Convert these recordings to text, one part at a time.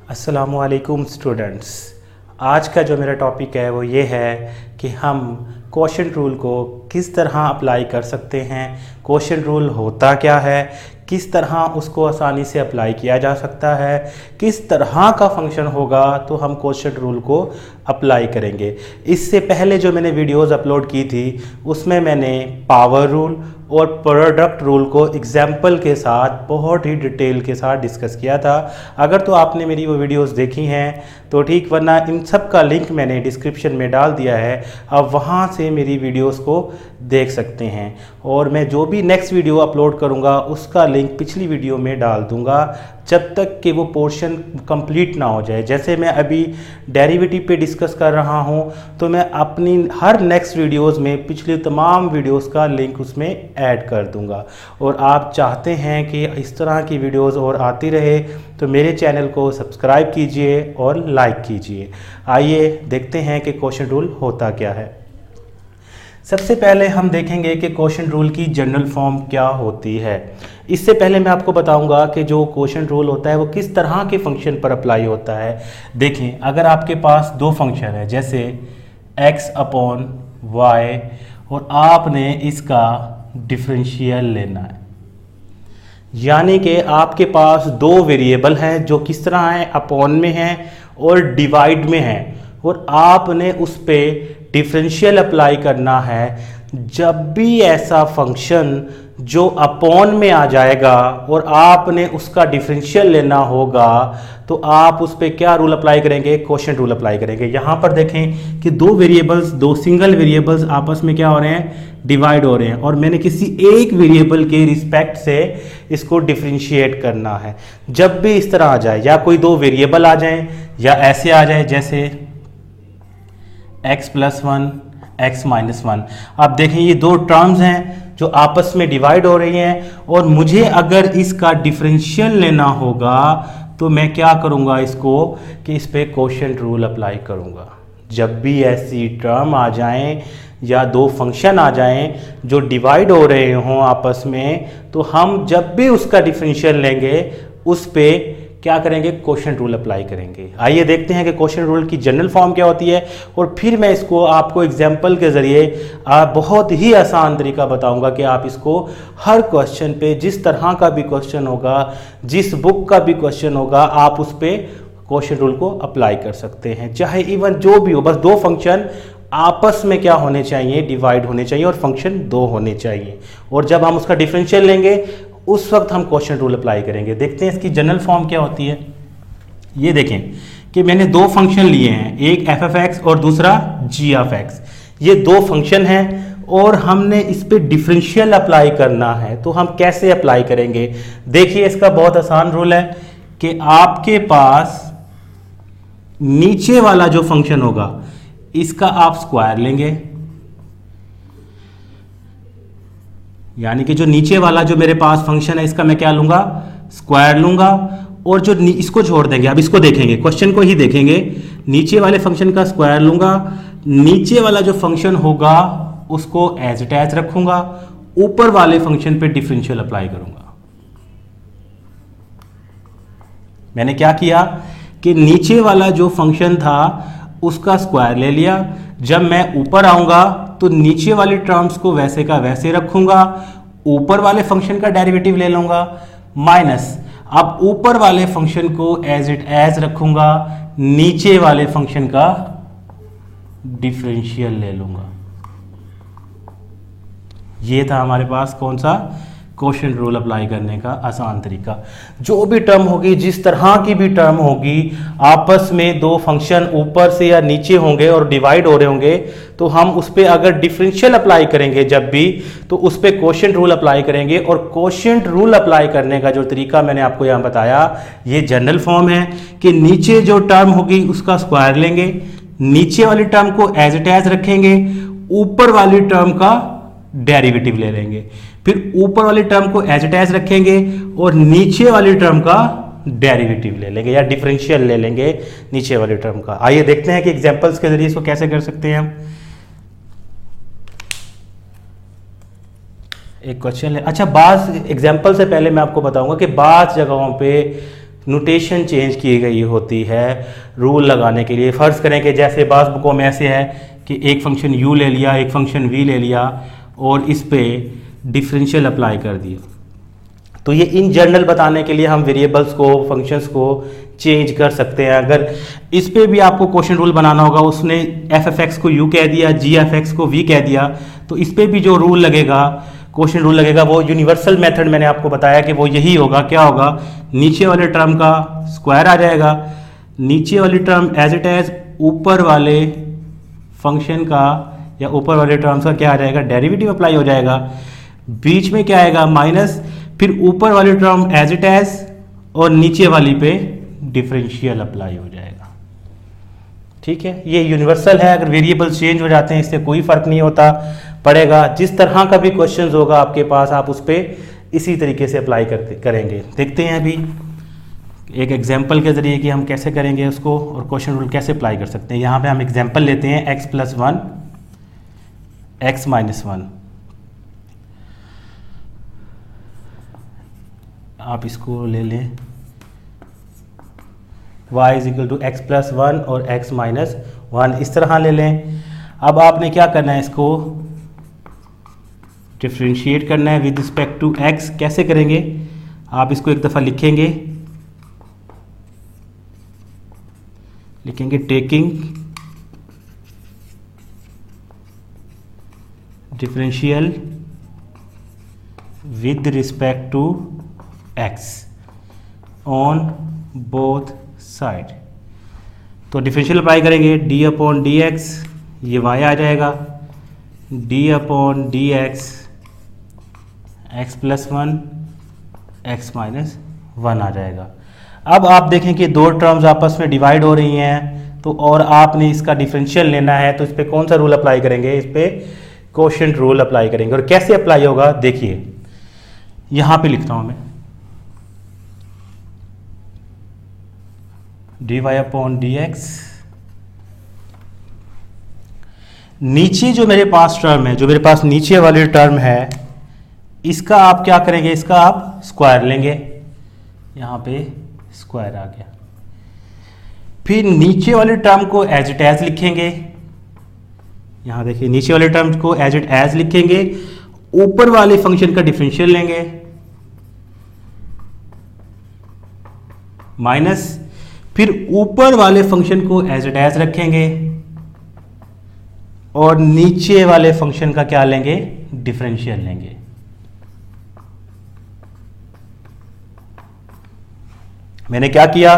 अस्सलामुअलैकुम स्टूडेंट्स। आज का जो मेरा टॉपिक है वो ये है कि हम क्वोशंट रूल को किस तरह अप्लाई कर सकते हैं, क्वोशंट रूल होता क्या है, किस तरह उसको आसानी से अप्लाई किया जा सकता है, किस तरह का फंक्शन होगा तो हम क्वोशंट रूल को अप्लाई करेंगे। इससे पहले जो मैंने वीडियोस अपलोड की थी उसमें मैंने पावर रूल और प्रोडक्ट रूल को एग्जाम्पल के साथ बहुत ही डिटेल के साथ डिस्कस किया था। अगर तो आपने मेरी वो वीडियोस देखी हैं तो ठीक, वरना इन सब का लिंक मैंने डिस्क्रिप्शन में डाल दिया है, आप वहाँ से मेरी वीडियोस को देख सकते हैं। और मैं जो भी नेक्स्ट वीडियो अपलोड करूँगा उसका लिंक पिछली वीडियो में डाल दूँगा जब तक कि वो पोर्शन कंप्लीट ना हो जाए। जैसे मैं अभी डेरिवेटिव पे डिस्कस कर रहा हूँ तो मैं अपनी हर नेक्स्ट वीडियोस में पिछली तमाम वीडियोस का लिंक उसमें ऐड कर दूंगा। और आप चाहते हैं कि इस तरह की वीडियोस और आती रहे तो मेरे चैनल को सब्सक्राइब कीजिए और लाइक कीजिए। आइए देखते हैं कि क्वोशंट रूल होता क्या है। सबसे पहले हम देखेंगे कि क्वोशंट रूल की जनरल फॉर्म क्या होती है। इससे पहले मैं आपको बताऊंगा कि जो क्वोशंट रूल होता है वो किस तरह के फंक्शन पर अप्लाई होता है। देखें, अगर आपके पास दो फंक्शन है जैसे x अपॉन y और आपने इसका डिफरेंशियल लेना है, यानी कि आपके पास दो वेरिएबल हैं जो किस तरह हैं, अपॉन में हैं और डिवाइड में हैं, और आपने उस पर डिफरेंशियल अप्लाई करना है। जब भी ऐसा फंक्शन जो अपॉन में आ जाएगा और आपने उसका डिफरेंशियल लेना होगा तो आप उस पर क्या रूल अप्लाई करेंगे, क्वोशंट रूल अप्लाई करेंगे। यहाँ पर देखें कि दो वेरिएबल्स, दो सिंगल वेरिएबल्स आपस में क्या हो रहे हैं, डिवाइड हो रहे हैं, और मैंने किसी एक वेरिएबल के रिस्पेक्ट से इसको डिफरेंशिएट करना है। जब भी इस तरह आ जाए, या कोई दो वेरिएबल आ जाए या ऐसे आ जाए जैसे x + 1 x - 1, आप देखें ये दो टर्म्स हैं जो आपस में डिवाइड हो रही हैं, और मुझे अगर इसका डिफरेंशियल लेना होगा तो मैं क्या करूंगा इसको कि इस पे क्वोशंट रूल अप्लाई करूंगा। जब भी ऐसी टर्म आ जाएं या दो फंक्शन आ जाएं जो डिवाइड हो रहे हों आपस में, तो हम जब भी उसका डिफरेंशियल लेंगे उस पे क्या करेंगे, क्वोशंट रूल अप्लाई करेंगे। आइए देखते हैं कि क्वोशंट रूल की जनरल फॉर्म क्या होती है, और फिर मैं इसको आपको एग्जांपल के ज़रिए बहुत ही आसान तरीका बताऊंगा कि आप इसको हर क्वेश्चन पे, जिस तरह का भी क्वेश्चन होगा, जिस बुक का भी क्वेश्चन होगा, आप उस पर क्वोशंट रूल को अप्लाई कर सकते हैं। चाहे इवन जो भी हो, बस दो फंक्शन आपस में क्या होने चाहिए, डिवाइड होने चाहिए, और फंक्शन दो होने चाहिए, और जब हम उसका डिफरेंशियल लेंगे उस वक्त हम क्वोशंट रूल अप्लाई करेंगे। देखते हैं इसकी जनरल फॉर्म क्या होती है। ये देखें कि मैंने दो फंक्शन लिए हैं, एक f(x) और दूसरा g(x). ये दो फंक्शन हैं और हमने इस पे डिफरेंशियल अप्लाई करना है, तो हम कैसे अप्लाई करेंगे। देखिए, इसका बहुत आसान रूल है कि आपके पास नीचे वाला जो फंक्शन होगा इसका आप स्क्वायर लेंगे, यानी कि जो नीचे वाला जो मेरे पास फंक्शन है इसका मैं क्या लूंगा, स्क्वायर लूंगा, और जो इसको छोड़ देंगे। अब इसको देखेंगे, क्वेश्चन को ही देखेंगे, नीचे वाले फंक्शन का स्क्वायर लूंगा, नीचे वाला जो फंक्शन होगा उसको एज इट एज रखूंगा, ऊपर वाले फंक्शन पे डिफरेंशियल अप्लाई करूंगा। मैंने क्या किया कि नीचे वाला जो फंक्शन था उसका स्क्वायर ले लिया, जब मैं ऊपर आऊंगा तो नीचे वाली टर्म्स को वैसे का वैसे रखूंगा, ऊपर वाले फंक्शन का डेरिवेटिव ले लूंगा, माइनस अब ऊपर वाले फंक्शन को एज इट एज रखूंगा, नीचे वाले फंक्शन का डिफरेंशियल ले लूंगा। ये था हमारे पास कौन सा, क्वोशंट रूल अप्लाई करने का आसान तरीका। जो भी टर्म होगी, जिस तरह की भी टर्म होगी, आपस में दो फंक्शन ऊपर से या नीचे होंगे और डिवाइड हो रहे होंगे, तो हम उस पर अगर डिफरेंशियल अप्लाई करेंगे जब भी, तो उस पर क्वोशंट रूल अप्लाई करेंगे। और क्वोशंट रूल अप्लाई करने का जो तरीका मैंने आपको यहाँ बताया, ये जनरल फॉर्म है कि नीचे जो टर्म होगी उसका स्क्वायर लेंगे, नीचे वाली टर्म को एज इट एज रखेंगे, ऊपर वाली टर्म का डेरिवेटिव ले लेंगे, फिर ऊपर वाली टर्म को एज इट एज रखेंगे और नीचे वाली टर्म का डेरिवेटिव ले लेंगे या डिफरेंशियल ले लेंगे नीचे वाली टर्म का। आइए देखते हैं कि एग्जांपल्स के जरिए इसको कैसे कर सकते हैं हम। एक क्वेश्चन ले, अच्छा, बाज एग्जांपल से पहले मैं आपको बताऊंगा कि बाज जगहों पे नोटेशन चेंज की गई होती है रूल लगाने के लिए। फ़र्ज़ करें कि जैसे बाज़ बुकों में ऐसे है कि एक फंक्शन u ले लिया, एक फंक्शन v ले लिया और इस पे डिफरेंशियल अप्लाई कर दिया, तो ये इन जनरल बताने के लिए हम वेरिएबल्स को, फंक्शंस को चेंज कर सकते हैं। अगर इस पे भी आपको क्वेश्चन रूल बनाना होगा, उसने f(x) को u कह दिया, g(x) को v कह दिया, तो इस पे भी जो रूल लगेगा, क्वेश्चन रूल लगेगा, वो यूनिवर्सल मेथड मैंने आपको बताया कि वो यही होगा। क्या होगा? नीचे वाले टर्म का स्क्वायर आ जाएगा, नीचे वाली टर्म एज इट एज ऊपर वाले फंक्शन का या ऊपर वाले टर्म्स का क्या आ जाएगा? डेरिवेटिव अप्लाई हो जाएगा। बीच में क्या आएगा? माइनस, फिर ऊपर वाली टर्म एज इट एज और नीचे वाली पे डिफरेंशियल अप्लाई हो जाएगा। ठीक है, ये यूनिवर्सल है। अगर वेरिएबल्स चेंज हो जाते हैं इससे कोई फर्क नहीं होता पड़ेगा। जिस तरह का भी क्वेश्चन होगा आपके पास, आप उस पर इसी तरीके से अप्लाई करेंगे। देखते हैं अभी एक एग्जाम्पल के ज़रिए कि हम कैसे करेंगे उसको और क्वेश्चन रूल कैसे अप्लाई कर सकते हैं। यहाँ पे हम एग्जाम्पल लेते हैं x+1 x-1। आप इसको ले लें y = x+1 और x-1 इस तरह ले लें। अब आपने क्या करना है? इसको डिफ्रेंशिएट करना है विद रिस्पेक्ट टू x। कैसे करेंगे? आप इसको एक दफ़ा लिखेंगे taking differential with respect to x on both side. तो डिफरेंशियल अप्लाई करेंगे d/dx, ये y आ जाएगा, d/dx x+1 x-1 आ जाएगा। अब आप देखें कि दो टर्म्स आपस में डिवाइड हो रही हैं, तो और आपने इसका डिफरेंशियल लेना है, तो इस पर कौन सा रूल अप्लाई करेंगे? इस पर क्वोशिएंट रूल अप्लाई करेंगे। और कैसे अप्लाई होगा देखिए, यहां पे लिखता हूं मैं dy/dx। नीचे जो मेरे पास टर्म है, जो मेरे पास नीचे वाली टर्म है, इसका आप क्या करेंगे? इसका आप स्क्वायर लेंगे, यहां पे स्क्वायर आ गया। फिर नीचे वाले टर्म को एज इट एज लिखेंगे, यहां देखिए नीचे वाले टर्म को एज इट एज लिखेंगे, ऊपर वाले फंक्शन का डिफरेंशियल लेंगे माइनस, फिर ऊपर वाले फंक्शन को एज इट एज रखेंगे और नीचे वाले फंक्शन का क्या लेंगे? डिफरेंशियल लेंगे। मैंने क्या किया?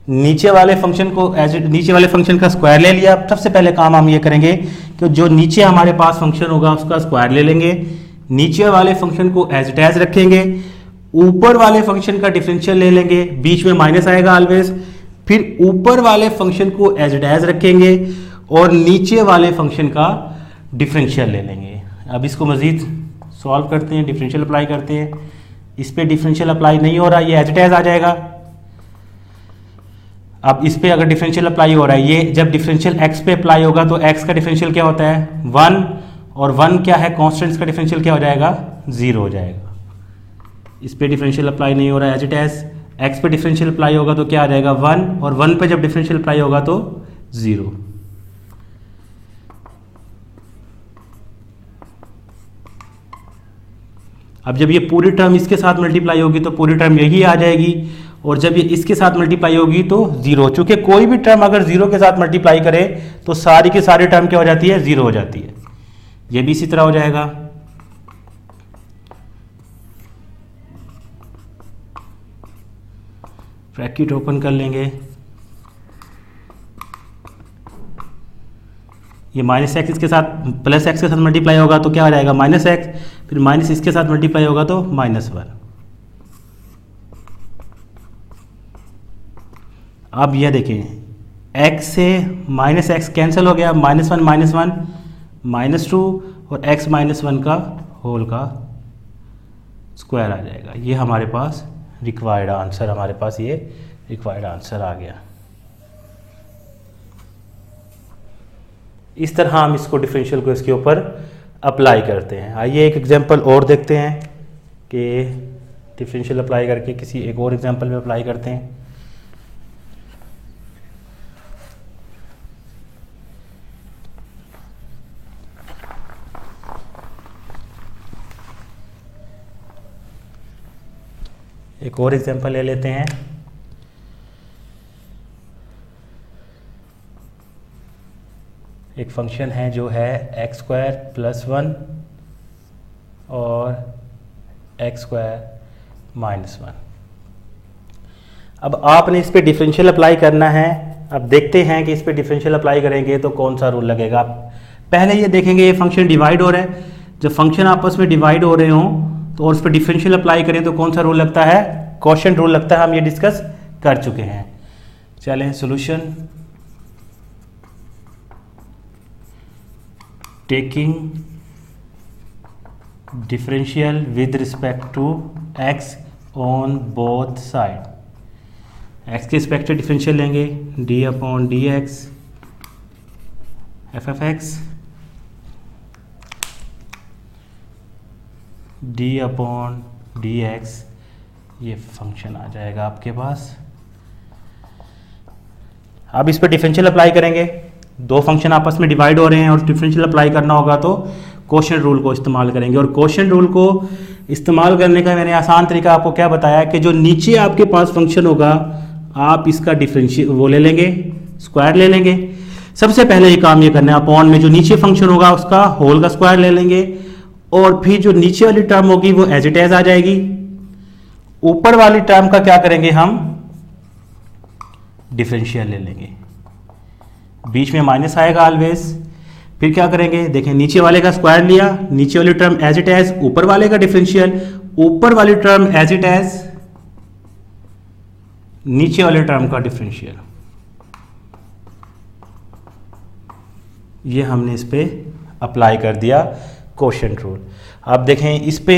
नीचे वाले फंक्शन को नीचे वाले फंक्शन का स्क्वायर ले लिया। सबसे पहले काम हम ये करेंगे कि जो नीचे हमारे पास फंक्शन होगा उसका स्क्वायर ले लेंगे, नीचे वाले फंक्शन को एज इट एज रखेंगे, ऊपर वाले फंक्शन का डिफरेंशियल ले लेंगे, बीच में माइनस आएगा ऑलवेज, फिर ऊपर वाले फंक्शन को एज इट एज रखेंगे और नीचे वाले फंक्शन का डिफरेंशियल ले लेंगे। अब इसको मजीद सॉल्व करते हैं, डिफरेंशियल अप्लाई करते हैं। इस पे डिफरेंशियल अप्लाई नहीं हो रहा, ये एज इट एज आ जाएगा। अब इस पे अगर डिफरेंशियल अप्लाई हो रहा है, ये जब डिफरेंशियल x पे अप्लाई होगा तो x का डिफरेंशियल क्या होता है? 1, और 1 क्या है? कांस्टेंट्स का डिफरेंशियल क्या हो जाएगा? 0 हो जाएगा। इस पे डिफरेंशियल अप्लाई नहीं हो रहा है, एज इट एज। x पे डिफरेंशियल अप्लाई होगा तो क्या आ जाएगा? 1, और 1 पे जब डिफरेंशियल अप्लाई होगा तो 0। अब जब ये पूरी टर्म इसके साथ मल्टीप्लाई होगी तो पूरी टर्म यही आ जाएगी, और जब ये इसके साथ मल्टीप्लाई होगी तो 0। चूंकि कोई भी टर्म अगर 0 के साथ मल्टीप्लाई करे तो सारी की सारी टर्म क्या हो जाती है? 0 हो जाती है। ये भी इसी तरह हो जाएगा। ब्रैकेट ओपन कर लेंगे, ये -x इसके साथ +x के साथ मल्टीप्लाई होगा तो क्या हो जाएगा? -x, फिर माइनस इसके साथ मल्टीप्लाई होगा तो -1। अब ये देखें, x से -x कैंसिल हो गया, -1 -2 और x -1 का होल का स्क्वायर आ जाएगा। ये हमारे पास रिक्वायर्ड आंसर, हमारे पास ये रिक्वायर्ड आंसर आ गया। इस तरह हम इसको डिफरेंशियल को इसके ऊपर अप्लाई करते हैं। आइए एक एग्जांपल और देखते हैं कि डिफरेंशियल अप्लाई करके किसी एक और एग्जांपल में अप्लाई करते हैं। एक और एग्जांपल ले लेते हैं। एक फंक्शन है जो है एक्स स्क्वायर प्लस 1 और एक्स स्क्वायर माइनस 1। अब आपने इस पे डिफरेंशियल अप्लाई करना है। अब देखते हैं कि इस पे डिफरेंशियल अप्लाई करेंगे तो कौन सा रूल लगेगा। पहले ये देखेंगे ये फंक्शन डिवाइड हो रहा है। जब फंक्शन आपस में डिवाइड हो रहे हों तो और उस पर डिफरेंशियल अप्लाई करें तो कौन सा रूल लगता है, क्वोशिएंट रूल लगता है। हम ये डिस्कस कर चुके हैं। चलें solution, taking differential with respect to x on both side. X के रिस्पेक्ट से डिफरेंशियल लेंगे, d upon D x F F x d upon D x, ये फंक्शन आ जाएगा आपके पास। अब इस पर डिफरेंशियल अप्लाई करेंगे। दो फंक्शन आपस में डिवाइड हो रहे हैं और डिफरेंशियल अप्लाई करना होगा तो क्वोशिएंट रूल को इस्तेमाल करेंगे। और क्वोशिएंट रूल को इस्तेमाल करने का मैंने आसान तरीका आपको क्या बताया कि जो नीचे आपके पास फंक्शन होगा आप इसका डिफरेंशियल वो ले लेंगे, स्क्वायर ले लेंगे। सबसे पहले ये काम ये करना है, अपॉन में जो नीचे फंक्शन होगा उसका होल का स्क्वायर ले लेंगे और फिर जो नीचे वाली टर्म होगी वो एज इट एज आ जाएगी। ऊपर वाली टर्म का क्या करेंगे, हम डिफरेंशियल ले लेंगे। बीच में माइनस आएगा ऑलवेज। फिर क्या करेंगे, देखें नीचे वाले का स्क्वायर लिया, नीचे वाली टर्म एज इट एज, ऊपर वाले का डिफरेंशियल, ऊपर वाली टर्म एज इट एज, नीचे वाले टर्म का डिफरेंशियल। ये हमने इस पे अप्लाई कर दिया क्वोशिएंट रूल। अब देखें इस पे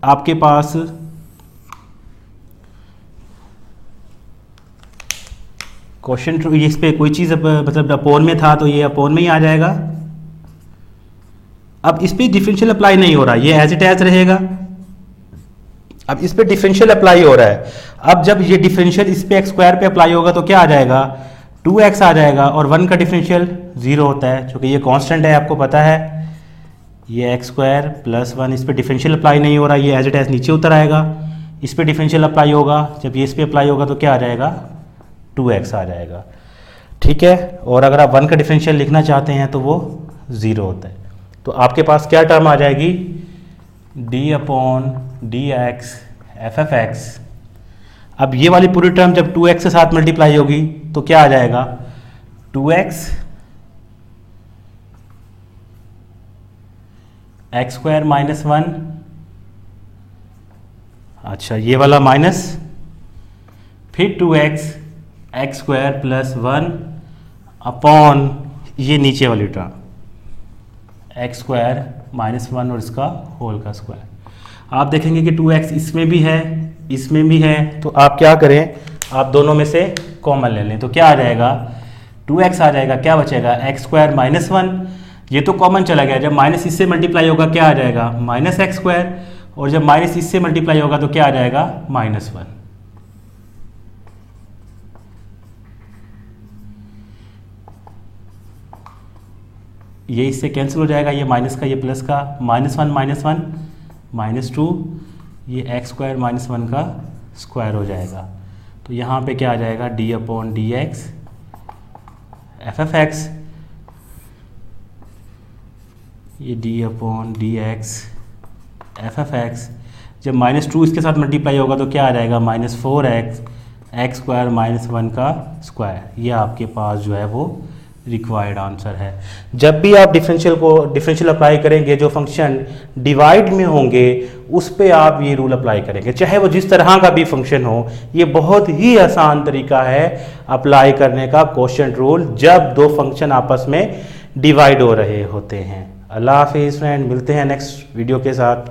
आपके पास क्वोशिएंट रूल, इस पे कोई चीज़ मतलब अपोन में था तो ये अपोन में ही आ जाएगा। अब इस पे डिफरेंशियल अप्लाई नहीं हो रहा, ये एज इट एज रहेगा। अब इस पे डिफरेंशियल अप्लाई हो रहा है। अब जब ये डिफरेंशियल इस पे एक्स स्क्वायर पे अप्लाई होगा तो क्या आ जाएगा, 2x आ जाएगा और 1 का डिफरेंशियल 0 होता है क्योंकि ये कांस्टेंट है, आपको पता है। ये एक्स स्क्वायर प्लस 1, इस पे डिफरेंशियल अप्लाई नहीं हो रहा, ये एज इट एज नीचे उतर आएगा। इस पे डिफरेंशियल अप्लाई होगा, जब ये इस पे अप्लाई होगा तो क्या आ जाएगा, 2x आ जाएगा। ठीक है। और अगर आप 1 का डिफरेंशियल लिखना चाहते हैं तो वो 0 होता है। तो आपके पास क्या टर्म आ जाएगी, D upon D x F F x. अब ये वाली पूरी टर्म जब 2x के साथ मल्टीप्लाई होगी तो क्या आ जाएगा, 2x एक्स स्क्वायर माइनस 1। अच्छा, ये वाला माइनस, फिर 2x x square plus 1 upon ये नीचे वाली टर्म एक्स स्क्वायर माइनस 1 और इसका होल का स्क्वायर। आप देखेंगे कि 2x इसमें भी है, इसमें भी है, तो आप क्या करें, आप दोनों में से कॉमन ले लें। तो क्या आ जाएगा, 2x आ जाएगा, क्या बचेगा, एक्स स्क्वायर माइनस 1, ये तो कॉमन चला गया। जब माइनस इससे मल्टीप्लाई होगा क्या आ जाएगा, माइनस एक्स स्क्वायर, और जब माइनस इससे मल्टीप्लाई होगा तो क्या आ जाएगा, माइनस 1। ये इससे कैंसिल हो जाएगा, ये माइनस का ये प्लस का, माइनस 1 माइनस 2, ये एक्स स्क्वायर माइनस 1 का स्क्वायर हो जाएगा। तो यहाँ पे क्या आ जाएगा, D upon D x F F X, ये D upon D x F F X. जब माइनस 2 इसके साथ मल्टीप्लाई होगा तो क्या आ जाएगा, minus 4x x square minus 1 का स्क्वायर। ये आपके पास जो है वो रिक्वायर्ड आंसर है। जब भी आप डिफरेंशियल अप्लाई करेंगे, जो फंक्शन डिवाइड में होंगे उस पे आप ये रूल अप्लाई करेंगे, चाहे वो जिस तरह का भी फंक्शन हो। ये बहुत ही आसान तरीका है अप्लाई करने का क्वोशिएंट रूल, जब दो फंक्शन आपस में डिवाइड हो रहे होते हैं। अल्लाह हाफिज़ फ्रेंड, मिलते हैं नेक्स्ट वीडियो के साथ।